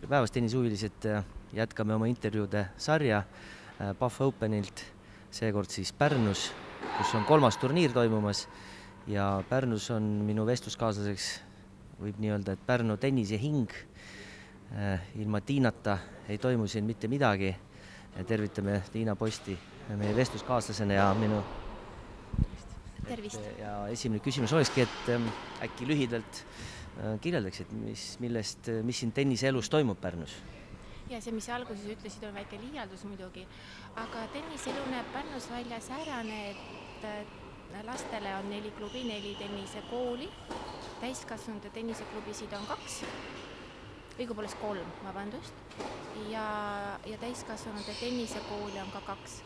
Tere päevast, tennisehuvilised, jätkame oma intervjuude sarja PAF Openilt, seekord siis Pärnus, kus on 3. turniir toimumas ja Pärnus on minu vestluskaaslaseks, võib nii öelda, et Pärnu tennise hing. Ilma Tiinata ei toimu siin mitte midagi. Tervitame Tiina Posti meie vestluskaaslasena ja minu Tervist. Ja esimene küsimus olekski, et äkki lühidalt kirjeldaksid, mis siin tennise elus toimub Pärnus? Ja see, mis alguses ütlesid, on väike liialdus muidugi, aga tenniselu näeb Pärnus välja säärane, et lastele on 4 klubi, 4 tennisekooli, täiskasvanute tenniseklubisid on 2, õigupoolest 3, vabandust, ja täiskasvanute tennisekooli on ka 2.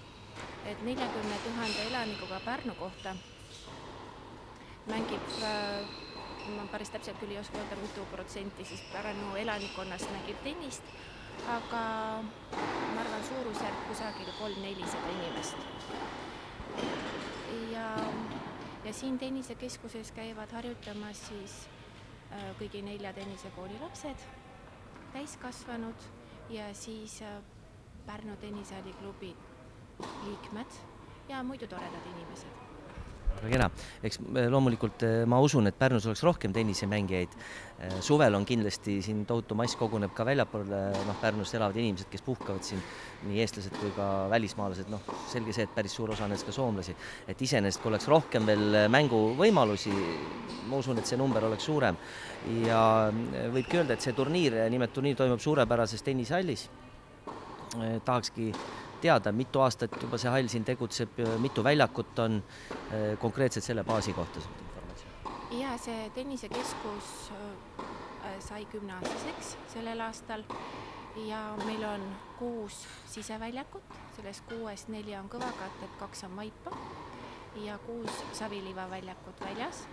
Et 40 000 elanikuga Pärnu kohta mängib, ma päris täpselt küll ei oska öelda, mitu protsenti siis Pärnu elanikkonnast mängib tennist, aga ma arvan suurusjärk kusagil 300-400 inimest. Ja siin tennisekeskuses käivad harjutamas siis kõigi 4 tennisekooli lapsed, täiskasvanud ja siis Pärnu tennisehalli klubi liikmed ja muidu toredad inimesed. Väga kena. Eks loomulikult ma usun, et Pärnus oleks rohkem tennisemängijaid. Suvel on kindlasti siin tohutu mass koguneb ka väljapool Pärnus elavad inimesed, kes puhkavad siin, nii eestlased kui ka välismaalased. Selge see, et päris suur osa nendest ka soomlasi. Et iseenesest, kui oleks rohkem veel mänguvõimalusi, ma usun, et see number oleks suurem. Ja võibki öelda, et see turniir toimub suurepärases tennisehallis. Tahakski teada, mitu aastat juba see hall siin tegutseb, mitu väljakut on konkreetselt selle baasi kohta informatsioon? Ja see tennisekeskus sai 10-aastaseks sellel aastal ja meil on 6 siseväljakut, sellest 6-st 4 on kõvakatted, 2 on vaipa ja 6 saviliiva väljakut väljas.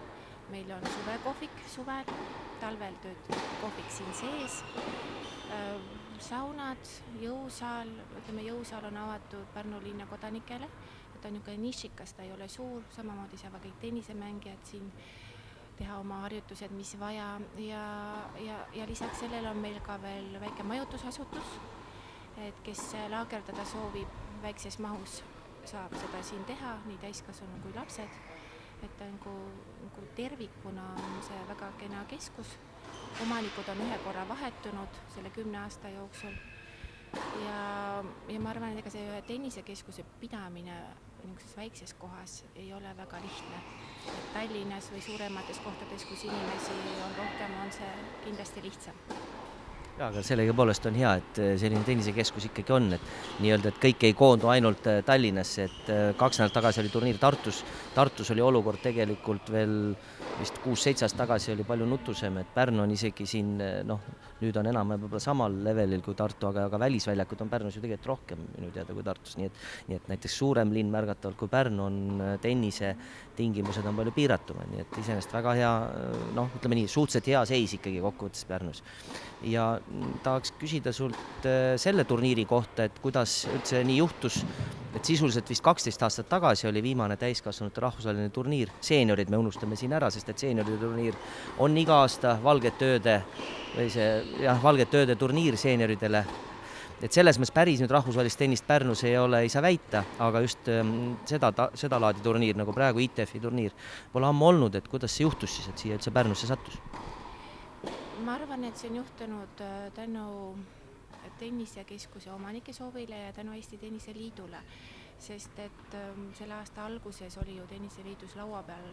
Meil on suvekohvik suvel, talvel töötab kohvik siin sees, saunad, jõusaal, jõusaal on avatud Pärnu linna kodanikele, et on niisugune nišikas, ta ei ole suur, samamoodi saavad kõik tennisemängijad siin teha oma harjutused, mis vaja ja lisaks sellele on meil ka veel väike majutusasutus, et kes laagerdada soovib väikses mahus, saab seda siin teha, nii täiskasvanud kui lapsed, et nagu tervikuna on see väga kena keskus. Omanikud on ühe korra vahetunud selle 10 aasta jooksul ja ma arvan, et ega see tennisekeskuse pidamine niisuguses väikses kohas ei ole väga lihtne. Et Tallinnas või suuremates kohtades, kus inimesi on rohkem, on see kindlasti lihtsam. Ja, aga sellega poolest on hea, et selline tennisekeskus ikkagi on, et nii-öelda, et kõik ei koondu ainult Tallinnasse, et 2 nädalat tagasi oli turniir Tartus. Tartus oli olukord tegelikult veel vist 6-7 aastat tagasi oli palju nutusem, et Pärnu on isegi siin, nüüd on enam võib-olla samal levelil kui Tartu, aga välisväljakud on Pärnus ju tegelikult rohkem minu teada kui Tartus, nii et näiteks suurem linn märgatavalt kui Pärnu on tennise tingimused on palju piiratumad, nii et iseenesest väga hea, ütleme nii, suhteliselt hea seis ikkagi kokkuvõttes Pärnus. Ja tahaks küsida sult selle turniiri kohta, et kuidas üldse nii juhtus, et sisuliselt vist 12 aastat tagasi oli viimane täiskasvanute rahvusvaheline turniir. Seeniorid me unustame siin ära, sest et seeniorid turniir on iga aasta valgete ööde turniir seenioridele. Et selles mõttes päris nüüd rahvusvahelist tennist Pärnus ei saa väita, aga just seda laadi turniir, nagu praegu ITF-i turniir, pole ammu olnud, et kuidas see juhtus siis, et siia üldse Pärnusse sattus? Ma arvan, et see on juhtunud tänu tennisekeskuse omanike soovile ja tänu Eesti Tenniseliidule, sest et selle aasta alguses oli ju Tenniseliidus laua peal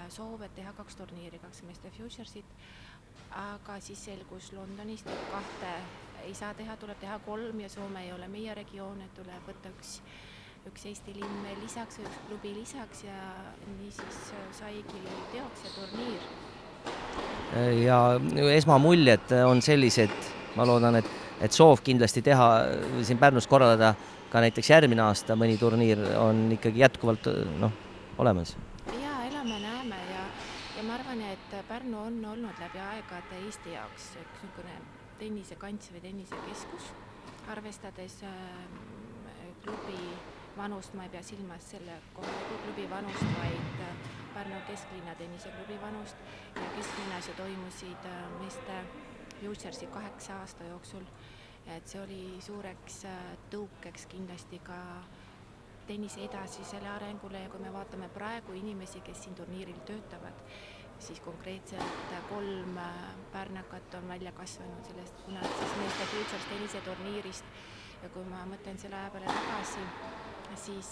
soov, et teha 2 turniiri, 2 meeste Futuresit, aga siis selgus Londonist, et 2 ei saa teha, tuleb teha 3 ja Soome ei ole meie regioon, et tuleb võtta üks Eesti linn veel lisaks, üks klubi lisaks ja nii siis saigi teoks see turniir. Ja esmamuljed on sellised, ma loodan, et soov kindlasti teha siin Pärnus korraldada ka näiteks järgmine aasta mõni turniir on ikkagi jätkuvalt olemas. Ja elame näeme ja ma arvan, et Pärnu on olnud läbi aegade Eesti jaoks üks niisugune tennisekants või tennisekeskus, arvestades klubi vanust, ma ei pea silmas selle klubi vanust, vaid Pärnu kesklinna tenniseklubi vanust ja kesklinnas ju toimusid meeste Futuresi 8 aasta jooksul, et see oli suureks tõukeks kindlasti ka tennise edasisele arengule ja kui me vaatame praegu inimesi, kes siin turniiril töötavad, siis konkreetselt 3 pärnakat on välja kasvanud sellest kunagisest meeste Futures tenniseturniirist ja kui ma mõtlen selle aja peale tagasi, siis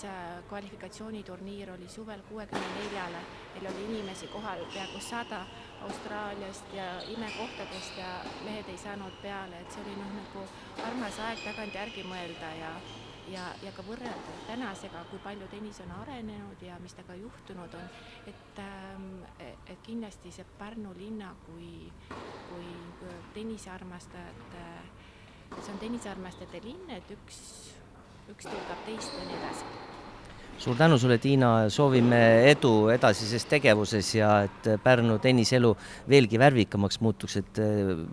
kvalifikatsiooniturniir oli suvel 64-le, meil oli inimesi kohal peaaegu 100 Austraaliast ja imekohtadest ja mehed ei saanud peale, et see oli nagu armas aeg tagantjärgi mõelda ja ka võrrelda tänasega, kui palju tennis on arenenud ja mis temaga juhtunud on, et kindlasti see Pärnu linna kui tennisearmastajate, see on tennisearmastajate linn, et üks tõukab teist ja nii edasi. Suur tänu sulle, Tiina, soovime edu edasises tegevuses ja et Pärnu tenniselu veelgi värvikamaks muutuks, et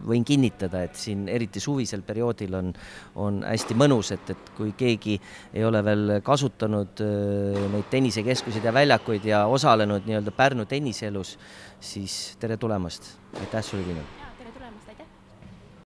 võin kinnitada, et siin eriti suvisel perioodil on hästi mõnus, et kui keegi ei ole veel kasutanud neid tennisekeskusid ja väljakuid ja osalenud nii-öelda Pärnu tenniselus, siis tere tulemast. Aitäh sulle, Tiina. Tere tulemast, aitäh.